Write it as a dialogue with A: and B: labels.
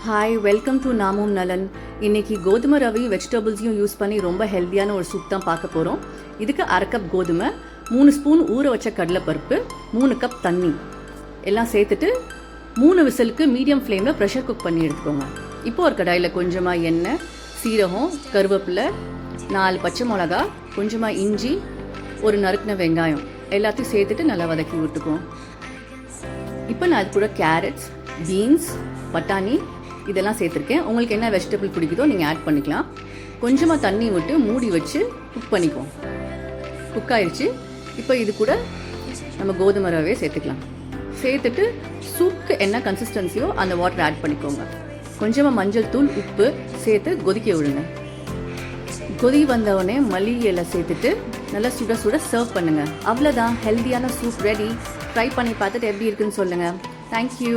A: Hi, welcome to நாமும் நலன். இன்றைக்கி கோதுமை ரவையும் வெஜிடபிள்ஸையும் யூஸ் பண்ணி ரொம்ப ஹெல்த்தியான ஒரு சூப் தான் பார்க்க போகிறோம். இதுக்கு 1/2 கப் கோதுமை, 3 ஸ்பூன் ஊற வச்ச கடலைப்பருப்பு, 3 கப் தண்ணி எல்லாம் சேர்த்துட்டு 3 விசிலுக்கு மீடியம் ஃப்ளேமில் ப்ரெஷர் குக் பண்ணி எடுத்துக்கோங்க. இப்போ ஒரு கடாயில் கொஞ்சமாக எண்ணெய், சீரகம், கருவேப்பிலை, 4 பச்சை மிளகா, கொஞ்சமாக இஞ்சி, ஒரு நறுக்கின வெங்காயம் எல்லாத்தையும் சேர்த்துட்டு நல்லா வதக்கி விட்டுக்குவோம். இப்போ நான் அது கூட கேரட்ஸ், பீன்ஸ், பட்டாணி இதெல்லாம் சேர்த்துருக்கேன். உங்களுக்கு என்ன வெஜிடபிள் பிடிக்குதோ நீங்கள் ஆட் பண்ணிக்கலாம். கொஞ்சமாக தண்ணி விட்டு மூடி வச்சு குக் பண்ணிக்குவோம். குக் ஆயிடுச்சு. இப்போ இது கூட நம்ம கோதுமை ரவையை சேர்த்துக்கலாம். சேர்த்துட்டு சூப்புக்கு என்ன கன்சிஸ்டன்சியோ அந்த வாட்டர் ஆட் பண்ணிக்கோங்க. கொஞ்சமாக மஞ்சள் தூள், உப்பு சேர்த்து கொதிக்க விடுங்க. கொதி வந்தவுடனே மல்லி இலை சேர்த்துட்டு நல்லா சுட சுட சர்வ் பண்ணுங்கள். அவ்வளோதான், ஹெல்த்தியான சூப் ரெடி. ட்ரை பண்ணி பார்த்துட்டு எப்படி இருக்குன்னு சொல்லுங்கள். தேங்க்யூ.